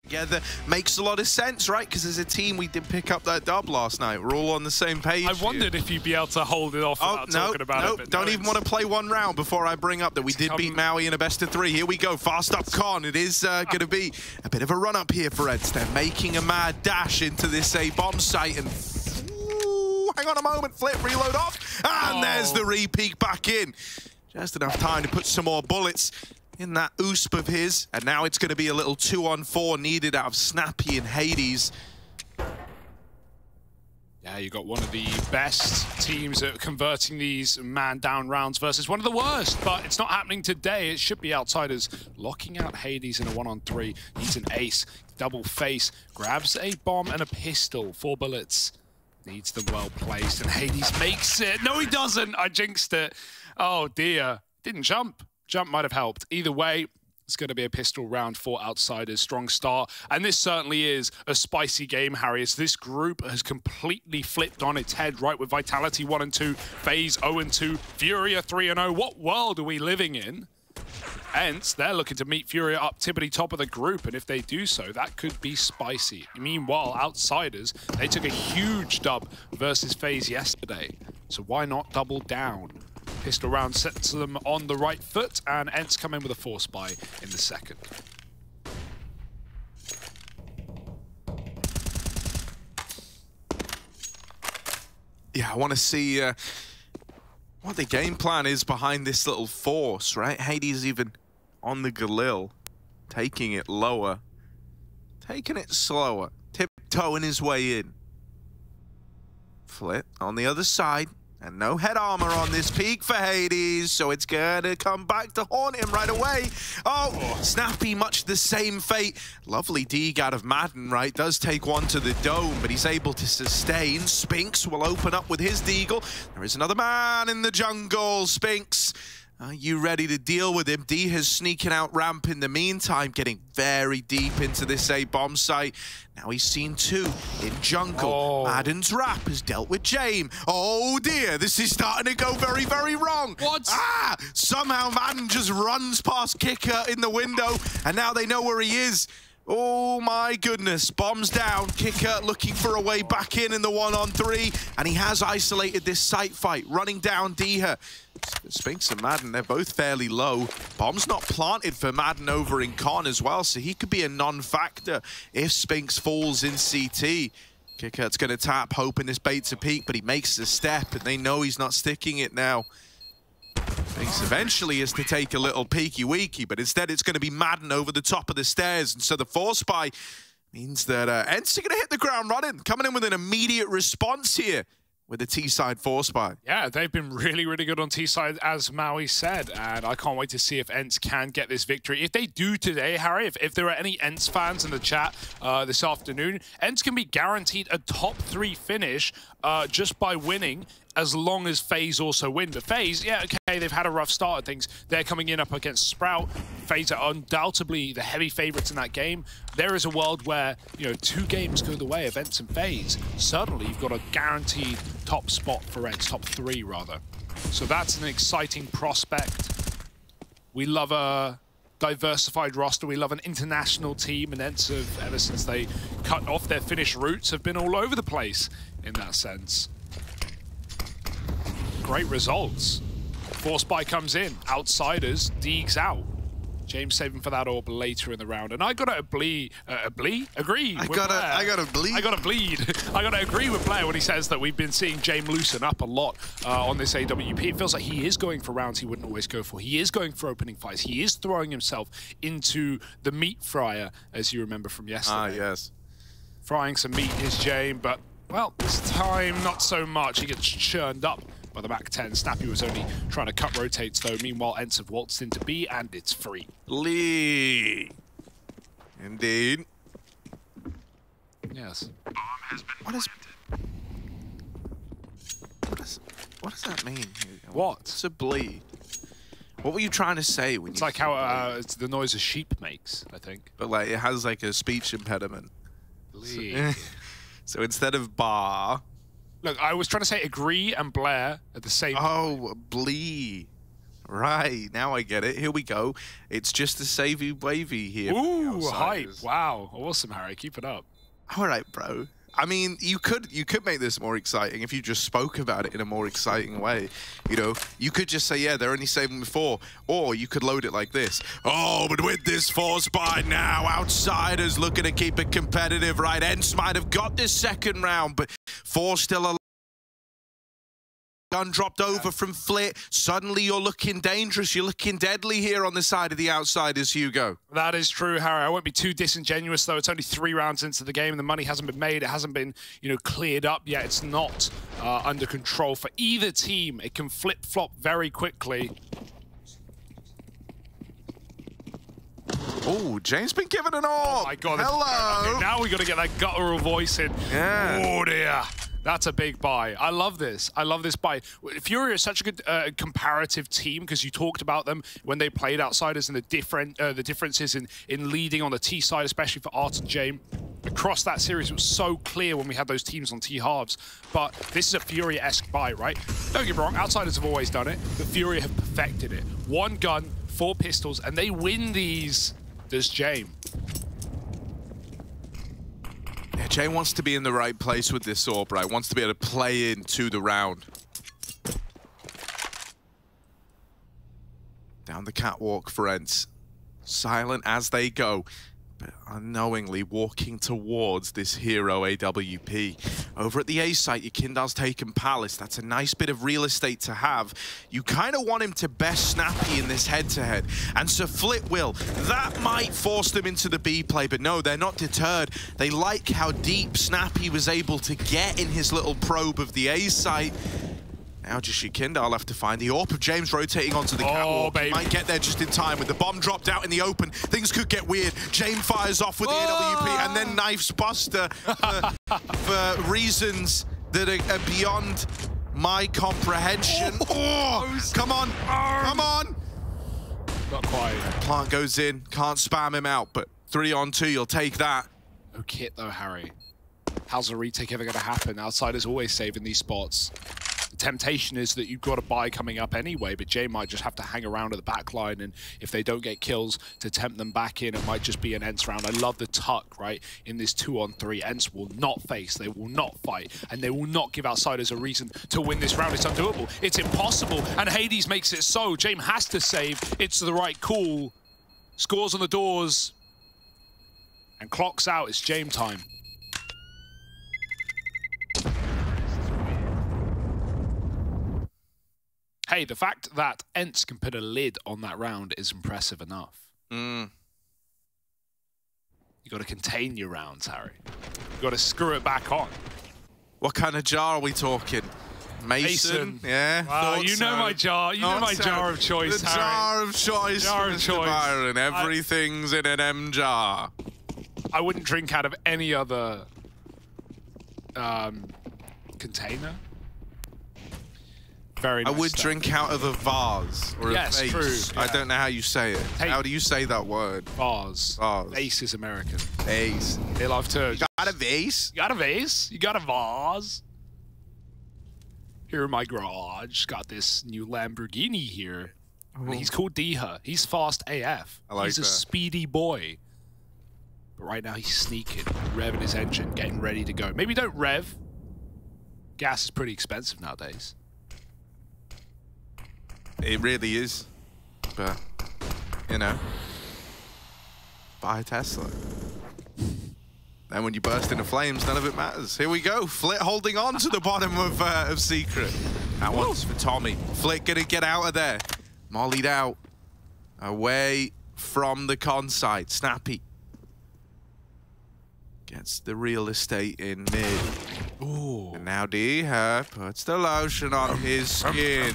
together makes a lot of sense, right? Because as a team, we did pick up that dub last night. We're all on the same page. I wondered if you'd be able to hold it off without talking about it. But don't even want to play one round before I bring up that we did beat Maui in a best-of-3. Here we go, fast up Con. It is going to be a bit of a run-up here for ENCE. They're making a mad dash into this bomb site, and hang on a moment, flip, reload off, and there's the re-peek back in. Just enough time to put some more bullets in that USP of his, and now it's going to be a little 2-on-4 needed out of Snappy and Hades. Yeah, you got one of the best teams at converting these man-down rounds versus one of the worst, but it's not happening today. It should be Outsiders locking out Hades in a 1-on-3. Needs an ace, double face, grabs a bomb and a pistol, 4 bullets. Needs them well placed, and Hades makes it. No, he doesn't. I jinxed it. Oh dear. Didn't jump. Jump might have helped. Either way, it's going to be a pistol round for Outsiders. Strong start. And this certainly is a spicy game, Harry, as this group has completely flipped on its head, right? With Vitality 1-2, FaZe 0-2, Furia 3-0. What world are we living in? ENCE, they're looking to meet Furia up tippity top of the group, and if they do so, that could be spicy. Meanwhile, Outsiders, they took a huge dub versus FaZe yesterday. So why not double down? Pistol round sets them on the right foot, and ENCE come in with a force buy in the second. Yeah, I want to see what the game plan is behind this little force, right? Hades even on the Galil, taking it lower, taking it slower, tiptoeing his way in. Flip on the other side. And no head armor on this peak for Hades, so it's gonna come back to haunt him right away. Oh, Snappy, much the same fate. Lovely dig out of Madden, right? Does take one to the dome, but he's able to sustain. Spinks will open up with his deagle. There is another man in the jungle. Spinks, are you ready to deal with him? D has sneaking out ramp in the meantime, getting very deep into this bomb site. Now he's seen 2 in jungle. Madden's rap has dealt with Jame. Oh dear, this is starting to go very, very wrong. What? Somehow Madden just runs past Kicker in the window, and now they know where he is. Oh my goodness, bombs down, Kicker looking for a way back in the 1-on-3, and he has isolated this site fight, running down Diha. Spinks and Madden, they're both fairly low. Bomb's not planted for Madden over in Con as well, so he could be a non-factor if Spinks falls in CT. Kicker's going to tap, hoping this bait's a peak, but he makes the step, and they know he's not sticking it now. Spinks eventually is to take a little peeky-weeky, but instead it's going to be Madden over the top of the stairs, and so the force buy means that ENCE are going to hit the ground running, coming in with an immediate response here with the T-side force buy. Yeah, they've been really, really good on T-side, as Maui said, and I can't wait to see if ENCE can get this victory. If they do today, Harry, if there are any ENCE fans in the chat this afternoon, ENCE can be guaranteed a top 3 finish just by winning, as long as FaZe also win. But FaZe, yeah, okay, they've had a rough start at things. They're coming in up against Sprout. FaZe are undoubtedly the heavy favorites in that game. There is a world where, you know, 2 games go the way of ENCE and FaZe. Suddenly, you've got a guaranteed top spot for ENCE, top 3 rather. So that's an exciting prospect. We love a diversified roster. We love an international team, and ENCE have, ever since they cut off their Finnish roots, have been all over the place in that sense. Great results. Force buy comes in. Outsiders, Deegs out. James saving for that orb later in the round. And I gotta agree with Blair. I gotta agree with Blair when he says that we've been seeing James loosen up a lot on this AWP. It feels like he is going for rounds he wouldn't always go for. He is going for opening fights. He is throwing himself into the meat fryer, as you remember from yesterday. Yes. Frying some meat is James, but, well, this time not so much. He gets churned up by the Mac 10. Snappy was only trying to cut rotates though. Meanwhile, ENCE have waltzed into B, and it's free. Lee. Indeed. Yes. What does that mean? What? It's a bleed. What were you trying to say when it's you like how it's the noise a sheep makes, I think. But like it has like a speech impediment. Bleed. So instead of bar. Look, I was trying to say agree and Blair at the same time. Oh, blee. Right, now I get it. Here we go. It's just a savey wavy here. Ooh, hype. Wow. Awesome, Harry. Keep it up. All right, bro. I mean, you could make this more exciting if you just spoke about it in a more exciting way. You know, you could just say, yeah, they're only saving 4. Or you could load it like this. Oh, but with this force by now, Outsiders looking to keep it competitive, right? ENCE might have got this second round, but 4 still alive. Gun dropped over from Flit. Suddenly you're looking dangerous. You're looking deadly here on the side of the Outsiders, Hugo. That is true, Harry. I won't be too disingenuous, though. It's only 3 rounds into the game. The money hasn't been made. It hasn't been, you know, cleared up yet. It's not under control for either team. It can flip-flop very quickly. Oh, James been given an AWP. Oh, my God. Hello. Okay, now we got to get that guttural voice in. Yeah. Oh, dear. That's a big buy. I love this. I love this buy. Fury is such a good comparative team because you talked about them when they played Outsiders and the differences in leading on the T side, especially for Art and Jame. Across that series, it was so clear when we had those teams on T halves. But this is a Fury-esque buy, right? Don't get me wrong, Outsiders have always done it, but Fury have perfected it. 1 gun, 4 pistols, and they win these. There's Jame. Yeah, Jay wants to be in the right place with this AWP, right? Wants to be able to play into the round. Down the catwalk for ENCE. Silent as they go, but unknowingly walking towards this hero AWP. Over at the A site, Yakindal's taken Palace. That's a nice bit of real estate to have. You kind of want him to best Snappy in this head-to-head. And so Flit will. That might force them into the B play, but no, they're not deterred. They like how deep Snappy was able to get in his little probe of the A site. Now just Yakindal left to find the AWP of James rotating onto the catwalk. He might get there just in time with the bomb dropped out in the open. Things could get weird. James fires off with the AWP and then knifes Buster for reasons that are beyond my comprehension. Oh, come on, come on. Not quite. Plant goes in, can't spam him out, but 3 on 2, you'll take that. No kit though, Harry. How's the retake ever going to happen? Outsiders always saving these spots. The temptation is that you've got a buy coming up anyway, but Jay might just have to hang around at the back line, and if they don't get kills to tempt them back in, it might just be an ENCE round. I love the tuck, right? In this 2-on-3, ENCE will not face, they will not fight, and they will not give Outsiders a reason to win this round. It's undoable. It's impossible, and Hades makes it so. Jame has to save. It's the right call. Scores on the doors, and clocks out. It's Jame time. Hey, the fact that ENCE can put a lid on that round is impressive enough. You got to contain your rounds, Harry. You got to screw it back on. What kind of jar are we talking? Mason? Yeah. Wow, you know my jar. You know my jar of choice, the Harry. Jar of choice. Jar of choice. Byron. Everything's in an M jar. I wouldn't drink out of any other container. Very nice. I would drink out of a vase or a vase. True. Yeah. I don't know how you say it. Hey. How do you say that word? Vase. Vase. Vase is American. Vase. They love to. You got a vase? You got a vase? You got a vase? Here in my garage, got this new Lamborghini here. And he's called Diha. He's fast AF. I like he's a speedy boy. But right now he's sneaking, revving his engine, getting ready to go. Maybe don't rev. Gas is pretty expensive nowadays. It really is, but, you know, buy a Tesla. Then when you burst into flames, none of it matters. Here we go, Flit holding on to the bottom of Secret. That one's for Tommy. Flit gonna get out of there. Mollied out, away from the con site. Snappy gets the real estate in mid. Ooh. And now Diha puts the lotion on his skin.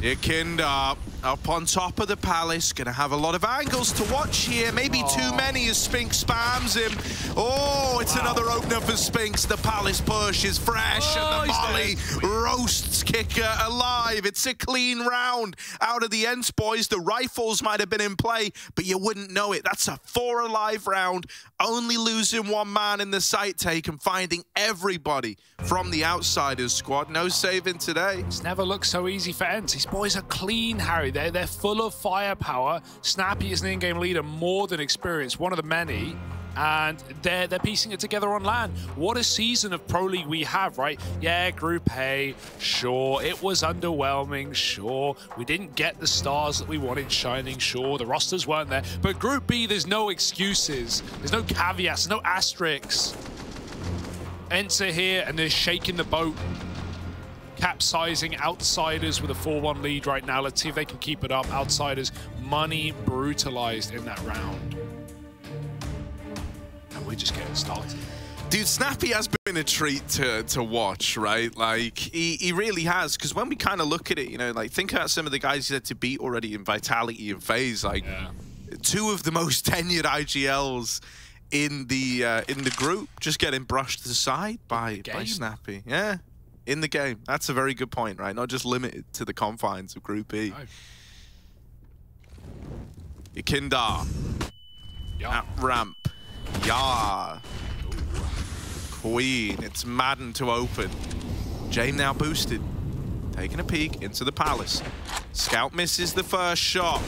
Yakindal up on top of the Palace. Gonna have a lot of angles to watch here. Maybe too many as Spinks spams him. Oh, it's another opener for Spinks. The Palace push is fresh and the Molly roasts Kicker alive. alive. It's a clean round out of the ENCE boys. The rifles might have been in play, but you wouldn't know it. That's a 4 alive round, only losing 1 man in the site take and finding everybody from the Outsiders squad. No saving today. It's never looked so easy for ENCE. These boys are clean, Harry. They're full of firepower. Snappy is an in-game leader, more than experienced, one of the many. And they're piecing it together on LAN. What a season of Pro League we have, right? Yeah, Group A, sure. It was underwhelming, sure. We didn't get the stars that we wanted shining, sure. The rosters weren't there. But Group B, there's no excuses. There's no caveats, there's no asterisks. ENCE are here, and they're shaking the boat. Capsizing Outsiders with a 4-1 lead right now. Let's see if they can keep it up. Outsiders, money brutalized in that round. We're just getting started. Dude, Snappy has been a treat to watch, right? Like, he really has. Because when we kind of look at it, you know, like, think about some of the guys he had to beat already in Vitality and FaZe. Like, 2 of the most tenured IGLs in the group just getting brushed aside by Snappy. Yeah, in the game. That's a very good point, right? Not just limited to the confines of Group E. No. Yakindar at ramp. Yeah. Queen. It's Madden to open. Jame now boosted. Taking a peek into the Palace. Scout misses the first shot.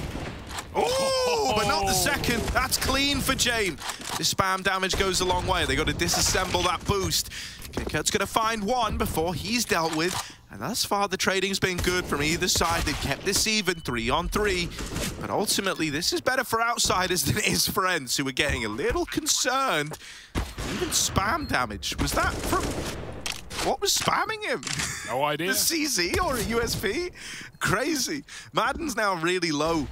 Oh, but not the second. That's clean for Jame. This spam damage goes a long way. They got to disassemble that boost. Kurt's going to find one before he's dealt with. And thus far, the trading's been good from either side. They've kept this even, 3-on-3. But ultimately, this is better for Outsiders than it is for ENCE, who are getting a little concerned. Even spam damage. Was that from... What was spamming him? No idea. The CZ or a USP? Crazy. Madden's now really low.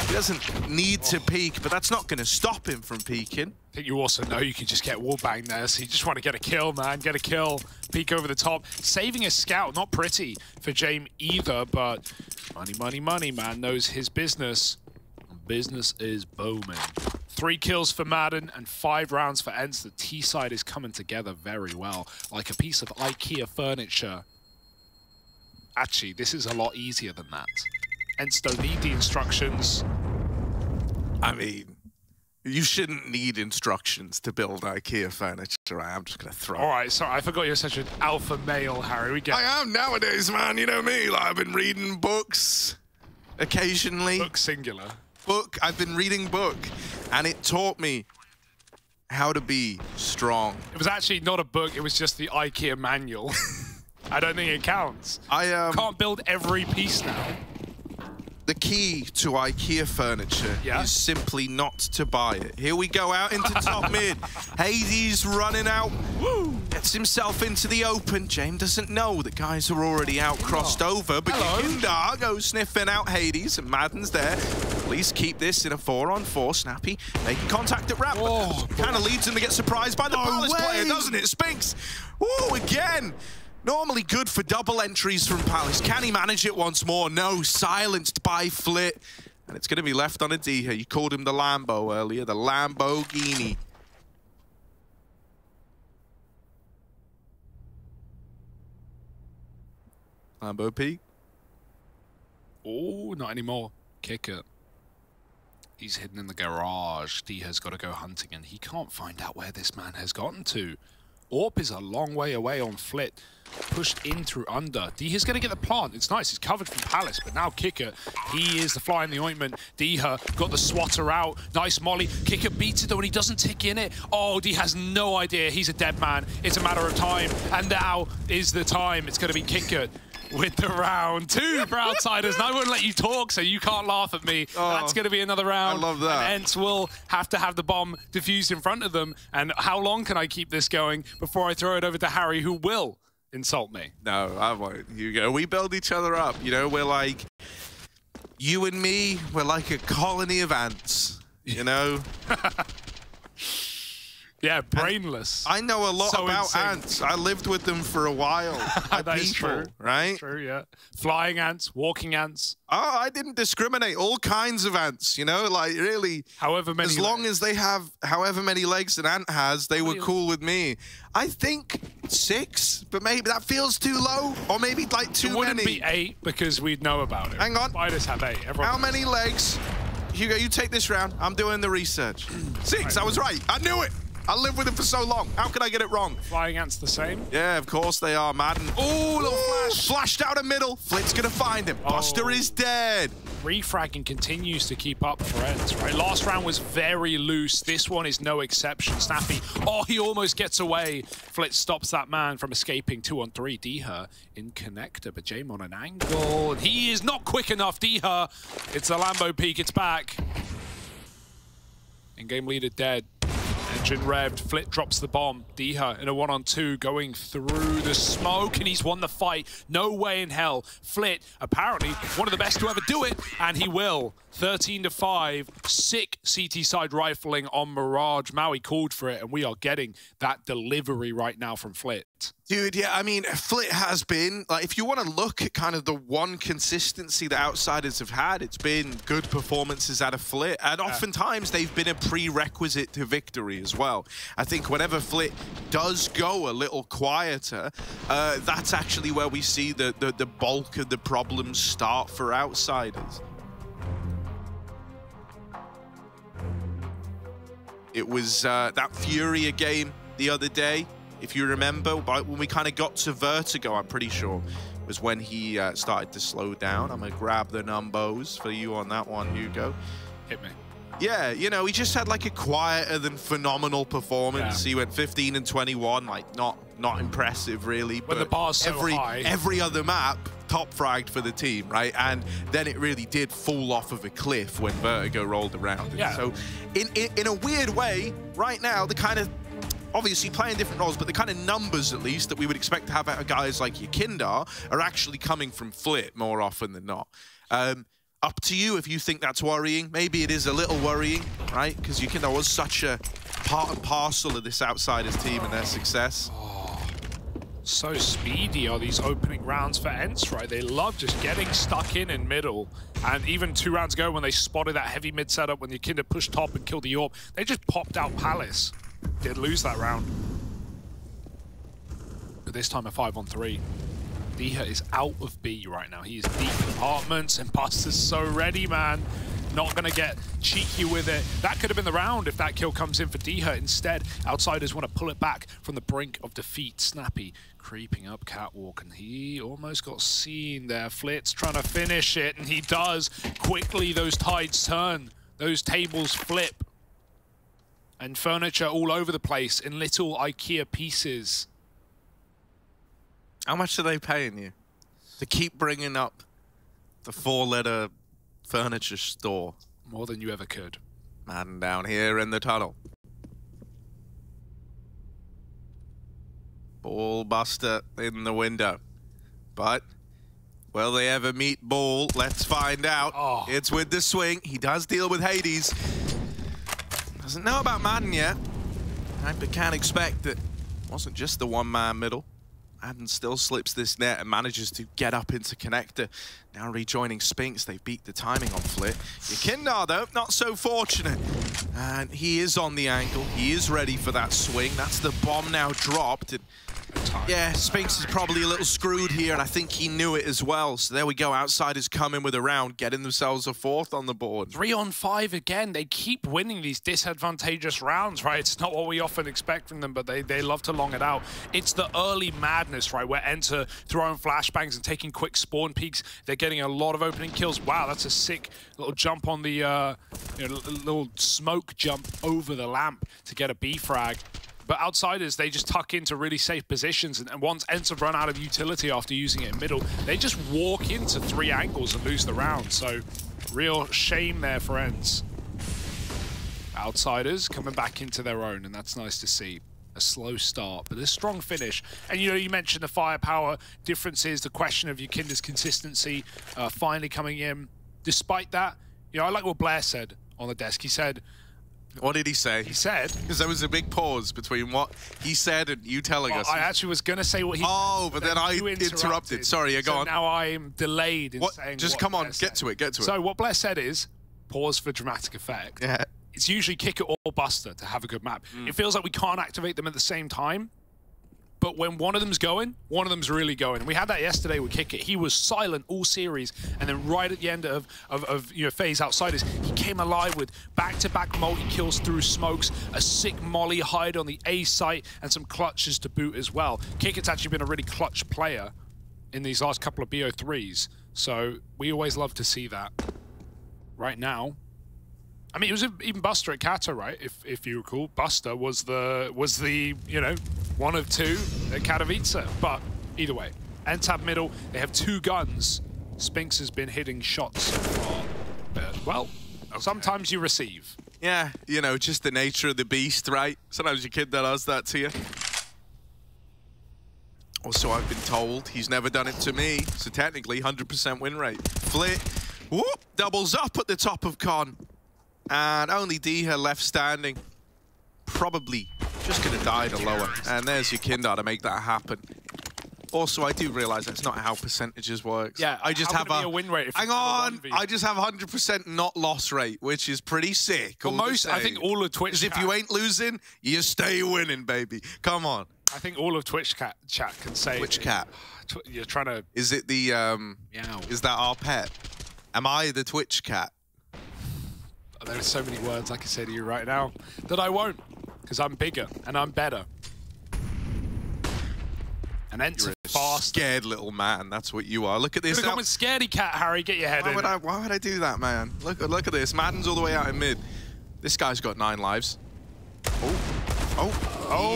He doesn't need to peek, but that's not going to stop him from peeking. I think you also know you can just get wallbang there, so you just want to get a kill, man. Get a kill, peek over the top. Saving a scout, not pretty for Jame either, but money, money, money, man knows his business. Business is booming. 3 kills for Madden and 5 rounds for ENCE. The T side is coming together very well, like a piece of IKEA furniture. Actually, this is a lot easier than that. ENCE don't need the instructions. I mean, you shouldn't need instructions to build IKEA furniture. I'm just going to throw. All right, sorry, I forgot you're such an alpha male, Harry. We get. I am nowadays, man. You know me. Like, I've been reading books occasionally. Book singular. Book. I've been reading book, and it taught me how to be strong. It was actually not a book. It was just the IKEA manual. I don't think it counts. I can't build every piece now. The key to IKEA furniture is simply not to buy it. Here we go out into top mid. Hades running out. Woo! Gets himself into the open. Jame doesn't know that guys are already out, crossed over. But Yakindar goes sniffing out Hades, and Madden's there. At least keep this in a 4-on-4. Snappy making contact at ramp. Kind of leads him to get surprised by the Palace player, doesn't it? Spinks. Woo, again. Normally good for double entries from Palace. Can he manage it once more? No, silenced by Flit. And it's going to be left on a D here. You called him the Lambo earlier, the Lamborghini. Lambo P. Oh, not anymore. Kick it. He's hidden in the garage. D has got to go hunting, and he can't find out where this man has gotten to. Orp is a long way away on Flit. Pushed in through under. D is going to get the plant. It's nice. He's covered from Palace, but now Kicker, he is the fly in the ointment. Diha got the swatter out. Nice molly. Kicker beats it though, and he doesn't tick in it. Oh, D has no idea. He's a dead man. It's a matter of time, and now is the time. It's going to be Kicker with the round 2 for Outsiders. And I wouldn't let you talk, so you can't laugh at me. That's going to be another round. I love that. And ENCE will have to have the bomb diffused in front of them. And how long can I keep this going before I throw it over to Harry, who will insult me? No, I won't. You go. We build each other up. You know, we're like, you and me, we're like a colony of ants, you know? Yeah, brainless. I know a lot So about insane. ants. I lived with them for a while. That is true. Right? That's true, yeah. Flying ants, walking ants. Oh, I didn't discriminate. All kinds of ants, you know, like really. However many As long as they have however many legs an ant has, they were cool with me. I think 6, but maybe that feels too low, or maybe like too many. It wouldn't be 8 because we'd know about it. Hang on. Spiders have 8. Everyone How knows. many legs? Hugo, you take this round. I'm doing the research. 6, I was right. I knew it. I lived with him for so long. How could I get it wrong? Flying ants the same? Yeah, of course they are, Madden. Oh, little flash. Flashed out of middle. Flit's gonna find him. Buster is dead. Refragging continues to keep up for ENCE, right? Last round was very loose. This one is no exception. Snappy, oh, he almost gets away. Flit stops that man from escaping 2-on-3. Deher in connector, but Jame on an angle. And he is not quick enough, Deher. It's the Lambo peak, it's back. In-game leader dead. Engine revved, Flit drops the bomb. Deher in a 1-on-2 going through the smoke, and he's won the fight. No way in hell. Flit, apparently one of the best to ever do it, and he will. 13-5, sick CT side rifling on Mirage. Maui called for it, and we are getting that delivery right now from Flit. Dude, yeah, I mean, Flit has been, like, if you want to look at kind of the one consistency that outsiders have had, it's been good performances out of Flit, and oftentimes they've been a prerequisite to victory as well. I think whenever Flit does go a little quieter, that's actually where we see the bulk of the problems start for outsiders. It was that Furia game the other day, if you remember, when we kind of got to Vertigo, I'm pretty sure, was when he started to slow down. I'm going to grab the numbers for you on that one, Hugo. Hit me. Yeah, you know, he just had like a quieter than phenomenal performance. Yeah. He went 15 and 21, like not impressive really. When but the bar's so high. every other map top fragged for the team, right? And then it really did fall off of a cliff when Vertigo rolled around. And so in a weird way, right now, the kind of, obviously playing different roles, but the kind of numbers, at least, that we would expect to have out of guys like Yakindar are actually coming from Flit more often than not. Up to you if you think that's worrying. Maybe it is a little worrying, right? Because Yakindar was such a part and parcel of this Outsiders team and their success. So speedy are these opening rounds for ENCE, right? They love just getting stuck in middle. And even 2 rounds ago when they spotted that heavy mid setup, when Yakindar pushed top and killed the AWP, they just popped out Palace. Did lose that round. But this time a 5-on-3. Deher is out of B right now. He is deep in apartments, and Buster's so ready, man. Not gonna get cheeky with it. That could have been the round if that kill comes in for Deher. Instead, outsiders want to pull it back from the brink of defeat. Snappy creeping up catwalk, and he almost got seen there. Flit's trying to finish it, and he does. Quickly, those tides turn. Those tables flip. And furniture all over the place in little IKEA pieces. How much are they paying you to keep bringing up the 4-letter furniture store? More than you ever could. Man down here in the tunnel. Ball Buster in the window. But will they ever meet Ball? Let's find out. Oh. It's with the swing. He does deal with Hades. Doesn't know about Madden yet. But can't expect that it wasn't just the one-man middle. Madden still slips this net and manages to get up into connector. Now rejoining Spinks, they beat the timing on Flit. Yakindar, though, not so fortunate. And he is on the angle. He is ready for that swing. That's the bomb now dropped. And yeah, Spinks is probably a little screwed here, and I think he knew it as well. So there we go. Outsiders coming with a round, getting themselves a 4th on the board. 3-on-5 again. They keep winning these disadvantageous rounds, right? It's not what we often expect from them, but they love to long it out. It's the early madness, right, where ENCE are throwing flashbangs and taking quick spawn peeks. They're getting a lot of opening kills. Wow, that's a sick little jump on the little smoke jump over the lamp to get a B frag. But outsiders, they just tuck into really safe positions, and once ENCE have run out of utility after using it in middle, they just walk into 3 angles and lose the round. So, real shame there for ENCE. Outsiders coming back into their own, and that's nice to see. A slow start, but a strong finish. And you know, you mentioned the firepower differences, the question of Yakindar's consistency finally coming in. Despite that, you know, I like what Blair said on the desk. He said, What did he say? He said... Because there was a big pause between what he said and you telling us. I actually was going to say what he said, but then I interrupted. Sorry, go on. Now I'm delayed in saying Just come on, get to it. So what Blair said is, pause for dramatic effect. Yeah. It's usually kick it or Buster to have a good map. It feels like we can't activate them at the same time. But when one of them's going, one of them's really going. And we had that yesterday with Kick It. He was silent all series, and then right at the end of phase Outsiders, he came alive with back-to-back multi-kills through smokes, a sick molly hide on the A site, and some clutches to boot as well. Kick It's actually been a really clutch player in these last couple of BO3s, so we always love to see that. Right now, I mean, it was even Buster at Kata, right? If you recall, Buster was the one of two at Katowice. But either way, ENCE middle. They have 2 guns. Spinks has been hitting shots so far. But, well, sometimes you receive. Yeah, just the nature of the beast, right? Sometimes your kid does that to you. Also, I've been told he's never done it to me. So technically, 100% win rate. Flit, whoop, doubles up at the top of Con. And only Diha left standing. Probably just going to die to lower. And there's your Kindar to make that happen. Also, I do realize that's not how percentages works. Yeah, I just have a win rate. Hang on, I just have 100% not loss rate, which is pretty sick. Well, I think all of Twitch. If you ain't losing, you stay winning, baby. Come on. I think all of Twitch chat can say. Twitch cat. You're trying to. Is it the? Meow. Is that our pet? Am I the Twitch cat? There are so many words I can say to you right now that I won't, because I'm bigger and I'm better. And ENCE fast. Scared little man. That's what you are. Look at this. You're a scaredy cat, Harry. Get your head in. Why would I do that, man? Look at this. Madden's all the way out in mid. This guy's got 9 lives. Oh.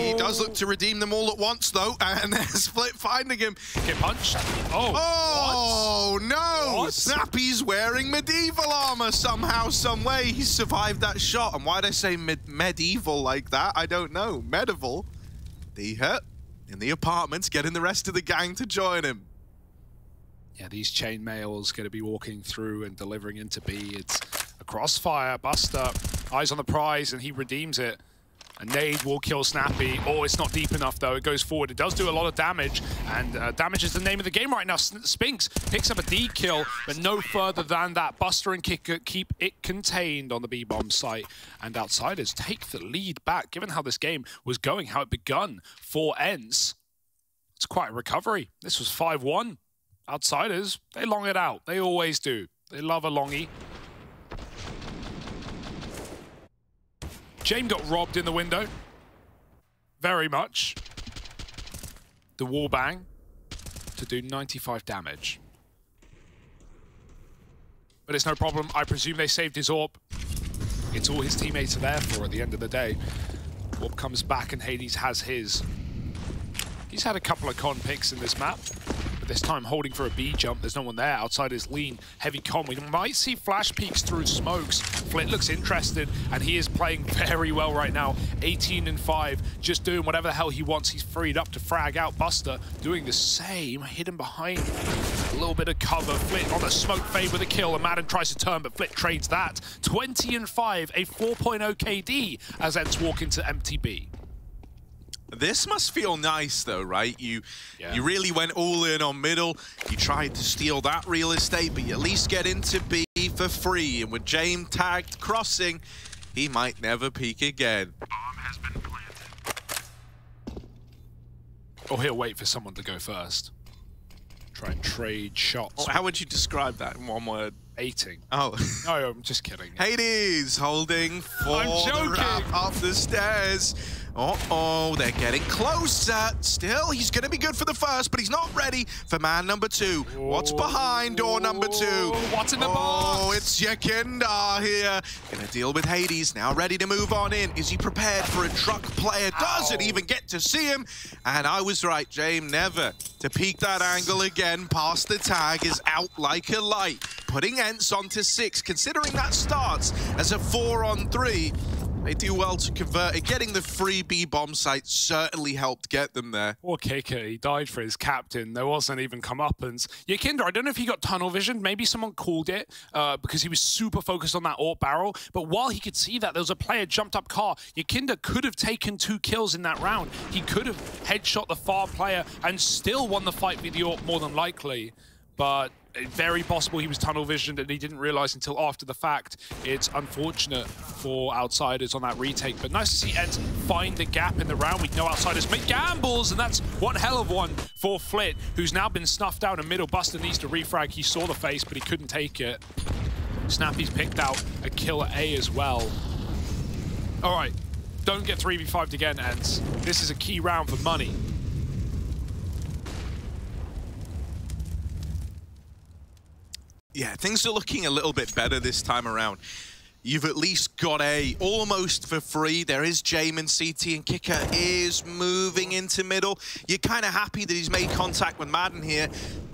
He does look to redeem them all at once, though. And there's Split finding him. Get punched. Oh, what? no. What? Snappy's wearing medieval armor somehow, some way. He survived that shot. And why'd I say medieval like that? I don't know. Medieval. Diha in the apartments, getting the rest of the gang to join him. Yeah, these chainmails going to be walking through and delivering into B. It's a crossfire. Buster, eyes on the prize, and he redeems it. A nade will kill Snappy. Oh, it's not deep enough, though. It goes forward. It does do a lot of damage, and damage is the name of the game right now. Spinks picks up a D kill, but no further than that. Buster and Kicker keep it contained on the B-bomb site, and Outsiders take the lead back. Given how this game was going, how it begun for ENCE, it's quite a recovery. This was 5-1. Outsiders, they long it out. They always do. They love a longie. James got robbed in the window. Very much. The wall bang to do 95 damage. But it's no problem. I presume they saved his AWP. It's all his teammates are there for at the end of the day. AWP comes back and Hades has his. He's had a couple of con picks in this map. But this time holding for a B jump. There's no one there. Outside is lean, heavy con. We might see flash peeks through smokes. Flit looks interested, and he is playing very well right now. 18 and 5, just doing whatever the hell he wants. He's freed up to frag out. Buster doing the same, hidden behind a little bit of cover. Flit on a smoke fade with a kill, and Madden tries to turn, but Flit trades that. 20 and 5, a 4.0 KD as ENCE walk into empty B. This must feel nice, though, right? You really went all in on middle. You tried to steal that real estate, but you at least get into B for free. And with James tagged crossing, he might never peek again. Bomb has been planted. Or he'll wait for someone to go first. Try and trade shots. Oh, how would you describe that in one word? Baiting. Oh. No, I'm just kidding. Hades holding for the wrap up the stairs. Uh-oh, they're getting closer. Still, he's going to be good for the first, but he's not ready for man number 2. What's behind door number 2? What's in the box? Oh, it's Yakindar here. Going to deal with Hades, now ready to move on in. Is he prepared for a truck player? Doesn't even get to see him. And I was right, James, never to peek that angle again. Past the tag is out like a light. Putting ENCE onto 6, considering that starts as a 4-on-3. They do well to convert it. Getting the free B bomb site certainly helped get them there. Poor Kicker, he died for his captain. There wasn't even comeuppance. Yakinder, I don't know if he got tunnel vision. Maybe someone called it because he was super focused on that AWP barrel. But while he could see that, there was a player jumped up car. Yakinder could have taken 2 kills in that round. He could have headshot the far player and still won the fight with the AWP more than likely. But very possible he was tunnel visioned and he didn't realize until after the fact. It's unfortunate for Outsiders on that retake, but nice to see ENCE find the gap in the round. We know Outsiders make gambles, and that's one hell of one for Flit, who's now been snuffed out in middle. Buster needs to refrag. He saw the face, but he couldn't take it. Snappy's picked out a kill at A as well. All right, don't get 3v5'd again, ENCE. This is a key round for money. Yeah, things are looking a little bit better this time around. You've at least got A almost for free. There is Jamin, CT, and Kicker is moving into middle. You're kind of happy that he's made contact with Madden here.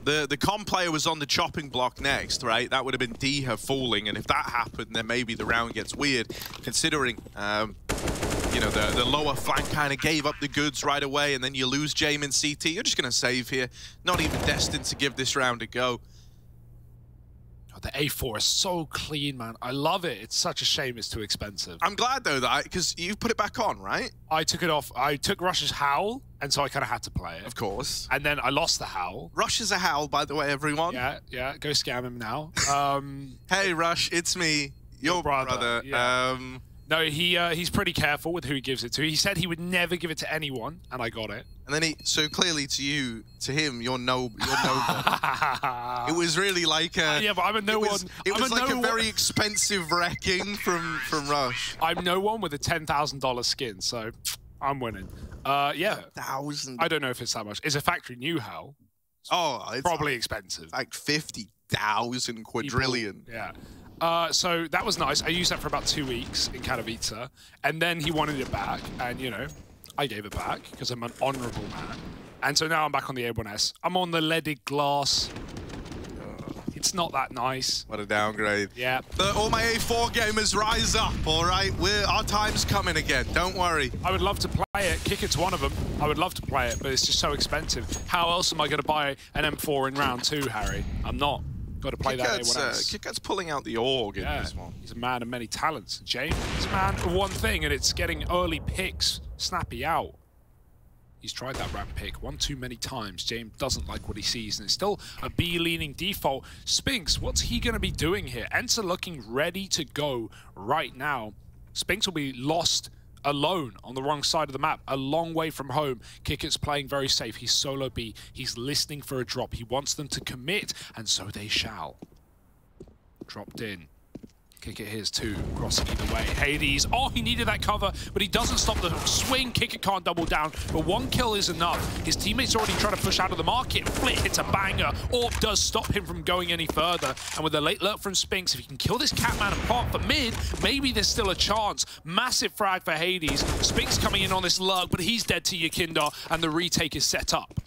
The com player was on the chopping block next, right? That would have been Diha falling, and if that happened, then maybe the round gets weird, considering, you know, the lower flank kind of gave up the goods right away, and then you lose Jamin, CT. You're just going to save here. Not even destined to give this round a go. The A4 is so clean, man. I love it. It's such a shame it's too expensive. I'm glad, though, that because you put it back on, right? I took it off. I took Rush's Howl, and so I kind of had to play it. Of course. And then I lost the Howl. Rush is a Howl, by the way, everyone. Yeah, yeah. Go scam him now. Hey, Rush, it's me, your brother. Yeah. No, he's pretty careful with who he gives it to. He said he would never give it to anyone, and I got it. And then so clearly to him, you're no one. It was really like a... yeah, but I'm a no one. It was like a very expensive wrecking from Rush. I'm no one with a $10,000 skin, so I'm winning. Yeah. 1,000. I don't know if it's that much. It's a factory new Howl. Oh, it's probably expensive. Like 50,000 quadrillion. People, yeah. So that was nice. I used that for about 2 weeks in Katowice, and then he wanted it back, and you know, I gave it back because I'm an honourable man. And so now I'm back on the A1S. I'm on the leaded glass. It's not that nice. What a downgrade. Yeah. All my A4 gamers, rise up, all right? Our time's coming again, don't worry. I would love to play it. Kick-It's one of them. I would love to play it, but it's just so expensive. How else am I going to buy an M4 in round 2, Harry? I'm not. Got to play that A1S. Kick-It's pulling out the org in this one. He's a man of many talents. James is a man of one thing, and it's getting early picks. Snappy out. He's tried that ramp pick one too many times. James doesn't like what he sees, and it's still a B-leaning default. Spinks, what's he going to be doing here? ENCE looking ready to go right now. Spinks will be lost alone on the wrong side of the map, a long way from home. Kick-It's playing very safe. He's solo B. He's listening for a drop. He wants them to commit, and so they shall. Dropped in. Kick-It here's 2, crossing either way. Hades, oh, he needed that cover, but he doesn't stop the swing. Kick-It can't double down, but 1 kill is enough. His teammates already trying to push out of the market. Flit hits a banger. AWP does stop him from going any further, and with a late lurk from Spinks, if he can kill this Catman apart for mid, maybe there's still a chance. Massive frag for Hades. Spinks coming in on this lurk, but he's dead to Yakinder, and the retake is set up.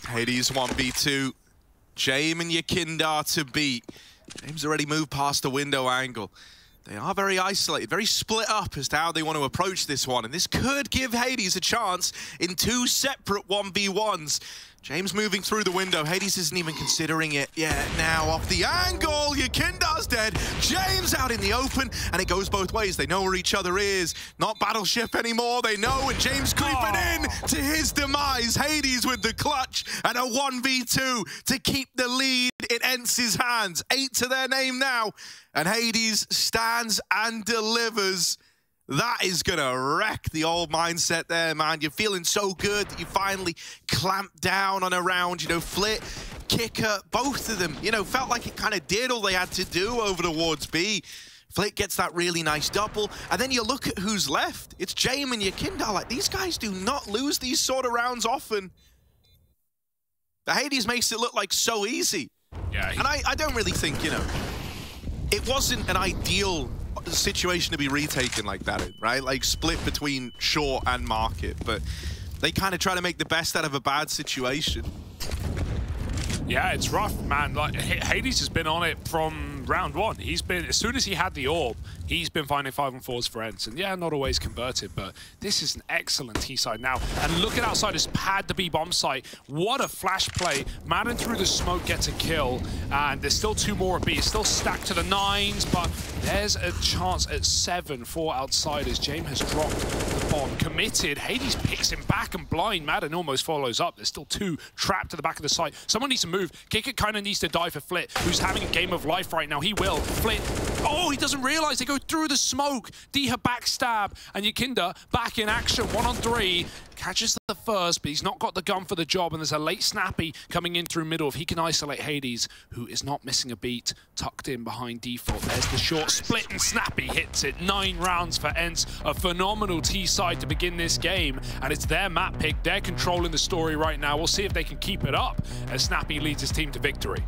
Hades 1v2. James and Yakinder to beat. James already moved past the window angle. They are very isolated, very split up as to how they want to approach this one. And this could give Hades a chance in 2 separate 1v1s. James moving through the window. Hades isn't even considering it yet. Now off the angle, Yakinder's dead. James out in the open, and it goes both ways. They know where each other is. Not Battleship anymore, they know, and James creeping in to his demise. Hades with the clutch and a 1v2 to keep the lead in ENCE's hands. 8 to their name now, and Hades stands and delivers. That is going to wreck the old mindset there, man. You're feeling so good that you finally clamped down on a round. You know, Flit, Kicker, both of them, you know, felt like it kind of did all they had to do over towards B. Flit gets that really nice double. And then you look at who's left. It's James and Yakinder. Like, these guys do not lose these sort of rounds often. The Hades makes it look like so easy. Yeah. And I don't really think, you know, it wasn't an ideal situation to be retaken like that, right? Like split between short and market, but they kind of try to make the best out of a bad situation. Yeah, it's rough, man. Like Hades has been on it from round one, he's been, as soon as he had the orb, he's been finding 5-on-4s for ENCE. And yeah, not always converted, but this is an excellent T side now. And look at Outsiders pad the B bomb site. What a flash play. Madden through the smoke gets a kill, and there's still 2 more at B. It's still stacked to the 9s, but there's a chance at 7 for Outsiders. James has dropped the bomb, committed. Hades picks him back, and blind Madden almost follows up. There's still 2 trapped to the back of the site. Someone needs to move. Kicker kind of needs to die for Flit, who's having a game of life right now. He will. Flit, oh, he doesn't realize they go through the smoke. Diha backstab, and Yakinda back in action. 1-on-3. Catches the first, but he's not got the gun for the job, and there's a late Snappy coming in through middle. If he can isolate Hades, who is not missing a beat, tucked in behind default. There's the short split, and Snappy hits it. 9 rounds for ENCE. A phenomenal T side to begin this game, and it's their map pick. They're controlling the story right now. We'll see if they can keep it up as Snappy leads his team to victory.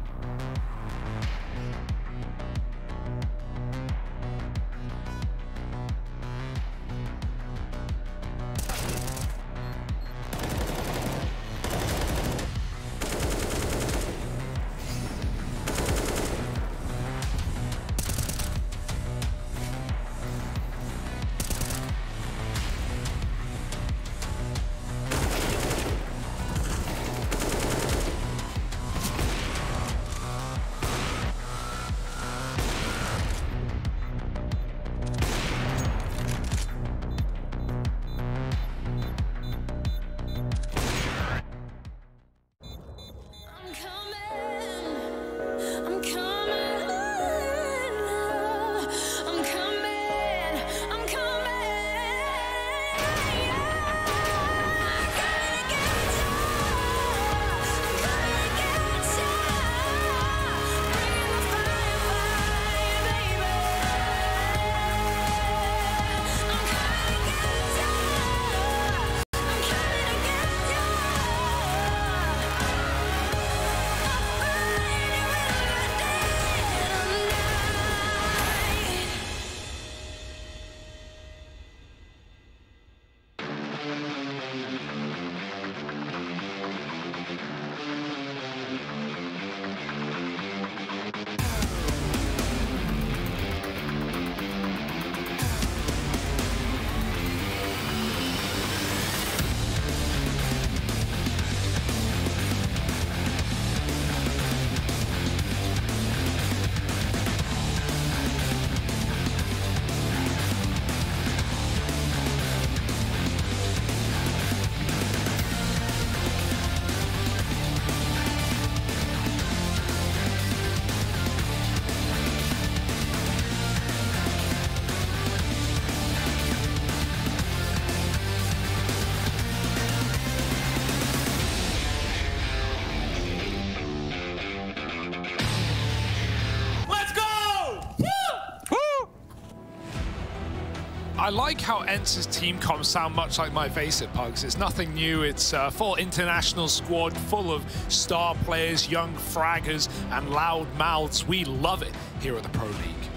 I like how ENCE's team comps sound much like my face at Pugs. It's nothing new. It's a full international squad full of star players, young fraggers, and loud mouths. We love it here at the Pro League.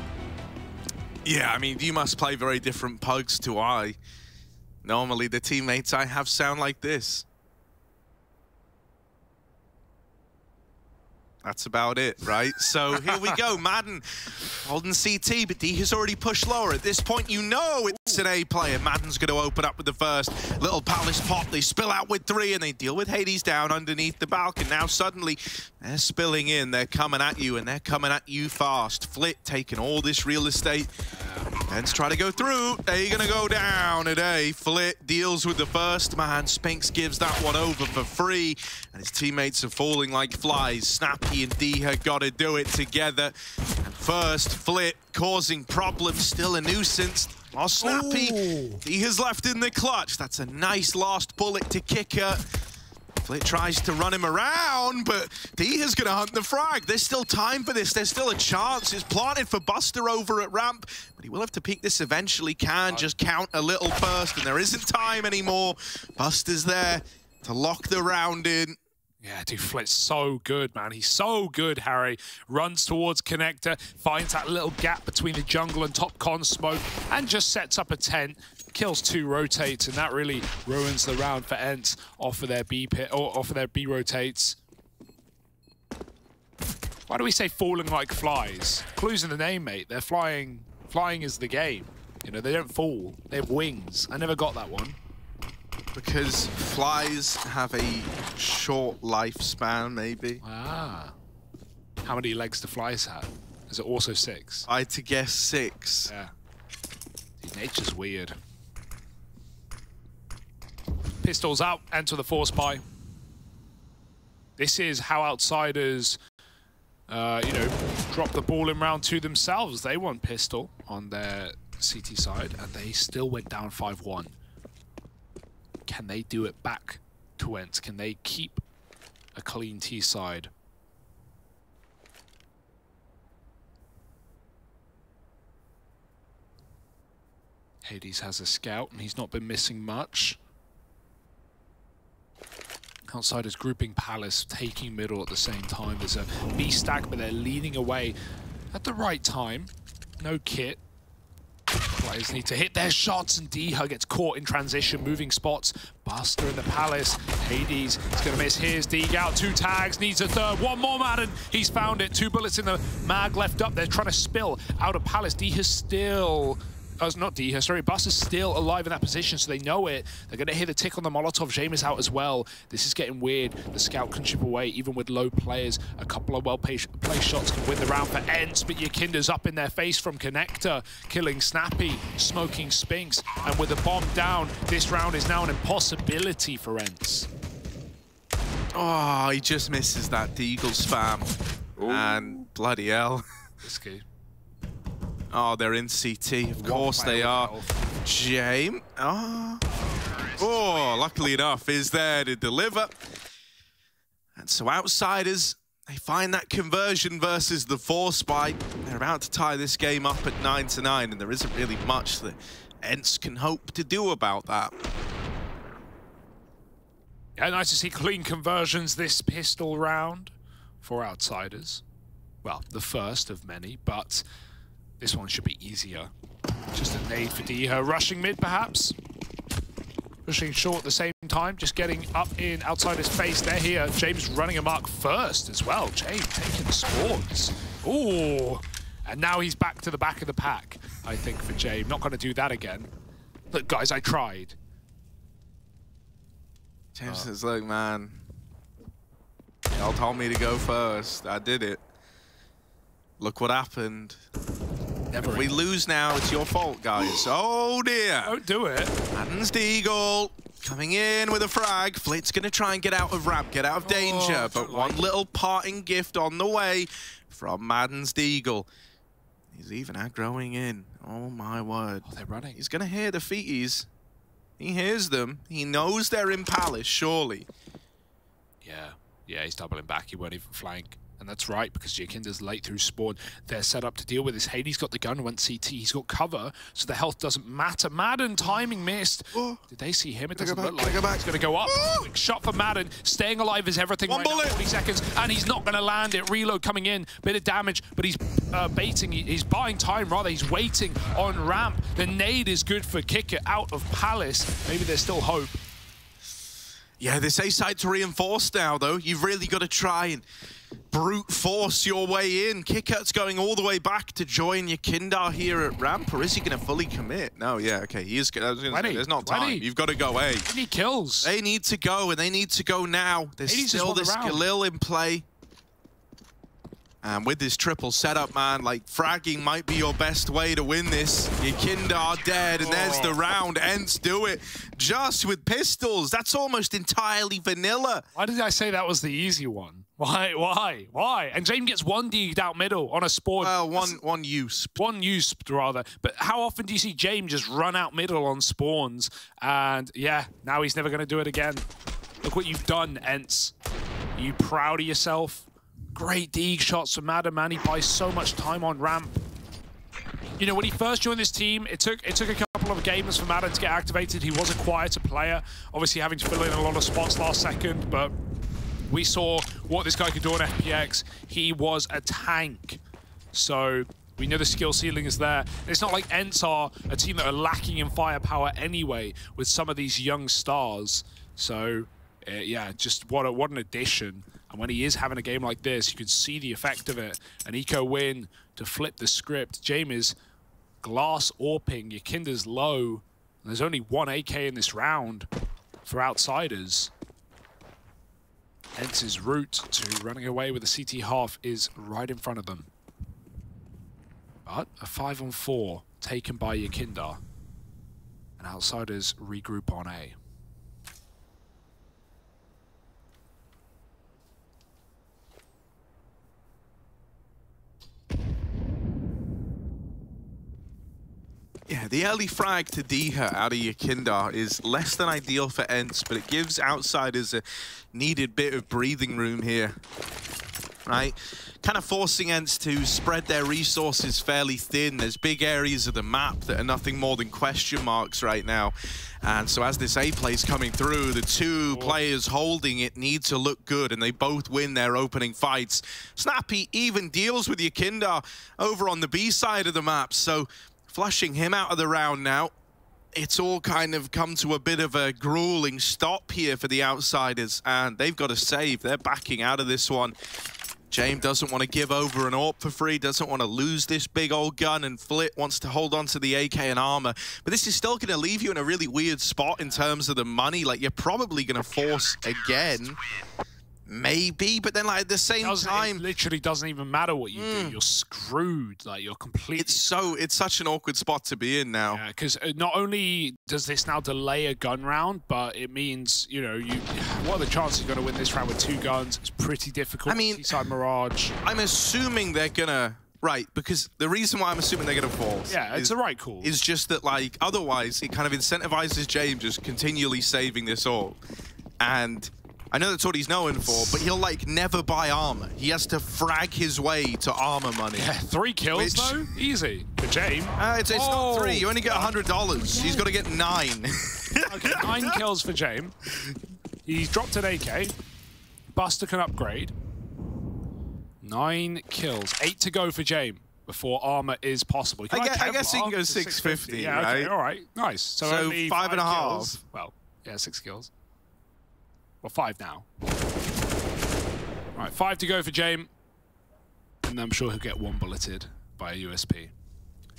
Yeah, I mean, you must play very different Pugs to I. Normally, the teammates I have sound like this. That's about it, right? So here we go. Madden holding CT, but D has already pushed lower. At this point, you know it's an A player. Madden's going to open up with the first. Little Palace pop. They spill out with 3, and they deal with Hades down underneath the balcony. Now suddenly, they're spilling in. They're coming at you, and they're coming at you fast. Flit taking all this real estate. ENCE try to go through. They're going to go down today. Flit deals with the first man. Spinks gives that one over for free, and his teammates are falling like flies. Snappy and Diha got to do it together. And first, Flit causing problems, still a nuisance. Oh, Snappy, Diha's left in the clutch. That's a nice last bullet to Kicker. Flit tries to run him around, but Diha's going to hunt the frag. There's still time for this. There's still a chance. It's planted for Buster over at ramp, but he will have to peek this eventually. Can just count a little first, and there isn't time anymore. Buster's there to lock the round in. Yeah, dude, Flit's so good, man. He's so good, Harry. Runs towards connector, finds that little gap between the jungle and top con smoke, and just sets up a tent. Kills 2 rotates, and that really ruins the round for ENCE off of their B pit or off of their B rotates. Why do we say falling like flies? Clue's in the name, mate. They're flying. Flying is the game. You know, they don't fall. They have wings. I never got that one. Because flies have a short lifespan, maybe. Ah. How many legs do flies have? Is it also 6? I had to guess 6. Yeah. Dude, nature's weird. Pistols out, enter the force buy. This is how outsiders, you know, drop the ball in round 2 themselves. They won pistol on their CT side, and they still went down 5-1. Can they do it back to ENCE? Can they keep a clean T side? Hades has a scout, and he's not been missing much. Outsiders grouping Palace, taking middle at the same time. There's a B stack, but they're leading away at the right time. No kit. Players need to hit their shots, and Diha gets caught in transition, moving spots. Buster in the Palace. Hades is going to miss his. Dig out 2 tags, needs a third. One more, Madden. He's found it. 2 bullets in the mag left up. They're trying to spill out of Palace. Diha's still... Oh, it's not Diha, sorry. Buster's still alive in that position, so they know it. They're going to hear the tick on the Molotov. James is out as well. This is getting weird. The scout can chip away, even with low players. A couple of well-placed shots can win the round for ENCE, but Yakinda's up in their face from Connector, killing Snappy, smoking Spinks. And with the bomb down, this round is now an impossibility for ENCE. Oh, he just misses that Deagle spam. Ooh. And bloody hell. Risky. Oh, they're in CT. Of course they are. James. Oh, luckily enough, is there to deliver. And so outsiders, they find that conversion versus the force buy. They're about to tie this game up at 9-9, and there isn't really much that ENCE can hope to do about that. Yeah, nice to see clean conversions this pistol round for outsiders. Well, the first of many, but this one should be easier. Just a nade for Diha. Rushing mid, perhaps. Pushing short at the same time. Just getting up in outsider's face. They're here. James running amok first as well. James taking spawns. Ooh. And now he's back to the back of the pack, I think, for James. Not going to do that again. Look, guys, I tried. James says, look, man. Y'all told me to go first. I did it. Look what happened. If we lose now, it's your fault, guys. Oh, dear. Don't do it. Madden's Deagle coming in with a frag. Flit's going to try and get out of ramp, get out of danger. But one little parting gift on the way from Madden's Deagle. He's even aggroing in. Oh, my word. Oh, they're running. He's going to hear the feeties. He hears them. He knows they're in Palace, surely. Yeah, he's doubling back. He won't even flank. And that's right, because Yakinda's late through spawn. They're set up to deal with this. Hades got the gun, went CT. He's got cover, so the health doesn't matter. Madden, timing missed. Did they see him? It doesn't look like it. He's going to go up. Quick shot for Madden. Staying alive is everything right now. 40 seconds, and he's not going to land it. Reload coming in. Bit of damage, but he's baiting. He's buying time, rather. He's waiting on ramp. The nade is good for Kicker out of Palace. Maybe there's still hope. Yeah, this A side's reinforced now, though. You've really got to try and brute force your way in. Kicker's going all the way back to join Yakinda here at ramp, or is he going to fully commit? No, yeah, okay, he is. There's not time. You've got to go A. How many kills? They need to go, and they need to go now. There's still this Galil in play. And with this triple setup, man, like, fragging might be your best way to win this. Yakinda are dead, and there's the round. ENCE do it just with pistols. That's almost entirely vanilla. Why did I say that was the easy one? Why? And James gets one digged out middle on a spawn. Well, one use. One use, rather. But how often do you see James just run out middle on spawns? And yeah, now he's never going to do it again. Look what you've done, ENCE. Are you proud of yourself? Great dig shots from Madden, man. He buys so much time on ramp. You know, when he first joined this team, it took a couple of games for Madden to get activated. He was a quieter player, obviously having to fill in a lot of spots last second, but we saw what this guy could do on FPX. He was a tank. So we know the skill ceiling is there. It's not like ENCE are a team that are lacking in firepower anyway with some of these young stars. So yeah, just what an addition. And when he is having a game like this, you can see the effect of it. An eco win to flip the script. James is glass AWPing. Yakinda's low. And there's only one AK in this round for Outsiders. ENCE's route to running away with the CT half is right in front of them. But a 5-on-4 taken by Yakinda. And Outsiders regroup on A. Yeah, the early frag to Diha out of Yakinda is less than ideal for ENCE, but it gives Outsiders a needed bit of breathing room here, right? Kind of forcing ENCE to spread their resources fairly thin. There's big areas of the map that are nothing more than question marks right now. And so as this A play's coming through, the two players holding it need to look good, and they both win their opening fights. Snappy even deals with Yakinda over on the B side of the map, so flushing him out of the round now. It's all kind of come to a bit of a grueling stop here for the Outsiders, and they've got to save. They're backing out of this one. James doesn't want to give over an AWP for free, doesn't want to lose this big old gun, and Flit wants to hold on to the AK and armor. But this is still going to leave you in a really weird spot in terms of the money. Like, you're probably going to force again. Maybe, but then like at the same time, it literally doesn't even matter what you do. You're screwed. Like, you're completely. It's such an awkward spot to be in now. Yeah, because not only does this now delay a gun round, but it means, you know, what are the chances you're going to win this round with 2 guns? It's pretty difficult. I mean, Seaside Mirage. I'm assuming they're gonna. Right, because the reason why I'm assuming they're going to force, it's the right call, is just that, like, otherwise it kind of incentivizes James just continually saving this all. And I know that's what he's known for, but he'll, like, never buy armor. He has to frag his way to armor money. Yeah, 3 kills, though? Easy. For James. It's not 3. You only get $100. He's got to get 9. Okay, 9 kills for James. He's dropped an AK. Buster can upgrade. 9 kills. 8 to go for James before armor is possible. I guess he can go 650, yeah, right? Okay, all right. Nice. So only 5.5. kills. Well, yeah, 6 kills. Well, 5 now. All right, 5 to go for James. And I'm sure he'll get 1 bulleted by a USP.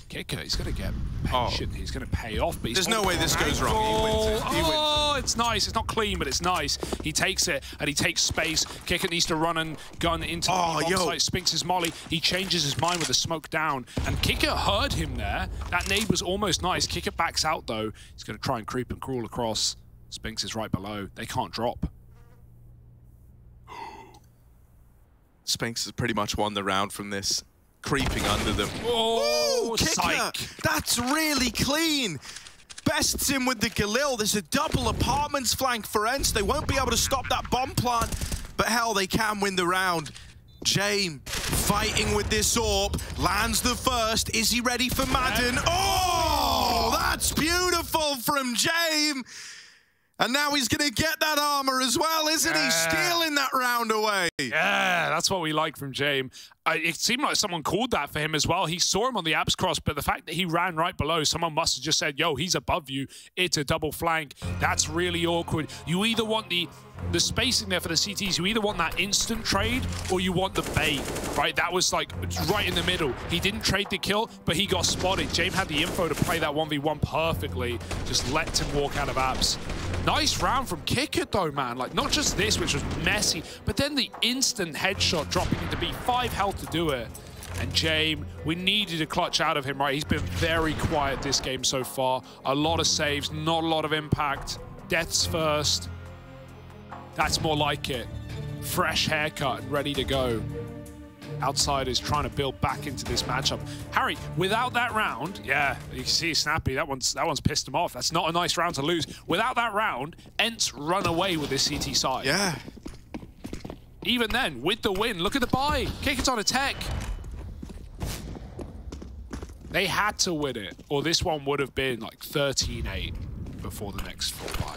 Kicker, he's going to get patient. He's going to pay off. But there's no way this goes wrong. He wins it. He wins. It's nice. It's not clean, but it's nice. He takes it, and he takes space. Kicker needs to run and gun into the onsite. Spinks his molly. He changes his mind with the smoke down. And Kicker heard him there. That nade was almost nice. Kicker backs out, though. He's going to try and creep and crawl across. Spinks is right below. They can't drop. Spinks has pretty much won the round from this. Creeping under them. Oh, Kicker! psych. That's really clean. Bests him with the Galil. There's a double apartments flank for ENCE. They won't be able to stop that bomb plant, but hell, they can win the round. James fighting with this AWP, lands the first. Is he ready for Madden? Oh, that's beautiful from James. And now he's going to get that armor as well, isn't he? Stealing that round away. Yeah, that's what we like from James. It seemed like someone called that for him as well. He saw him on the abs cross, but the fact that he ran right below, someone must have just said, yo, he's above you. It's a double flank. That's really awkward. You either want the spacing there for the CTs, you either want that instant trade or you want the bait, right? That was like right in the middle. He didn't trade the kill, but he got spotted. James had the info to play that 1v1 perfectly. Just let him walk out of abs. Nice round from Kicker though, man. Like, not just this, which was messy, but then the instant headshot dropping into B. 5 health to do it. And James, we needed a clutch out of him, right? He's been very quiet this game so far. A lot of saves, not a lot of impact. Deaths first. That's more like it. Fresh haircut and ready to go. Outsiders trying to build back into this matchup. Harry, without that round, yeah, you can see Snappy, that one's pissed him off. That's not a nice round to lose. Without that round, ENCE run away with this CT side. Yeah. Even then, with the win, look at the buy. Kick it on a tech. They had to win it, or this one would have been like 13-8 before the next full buy.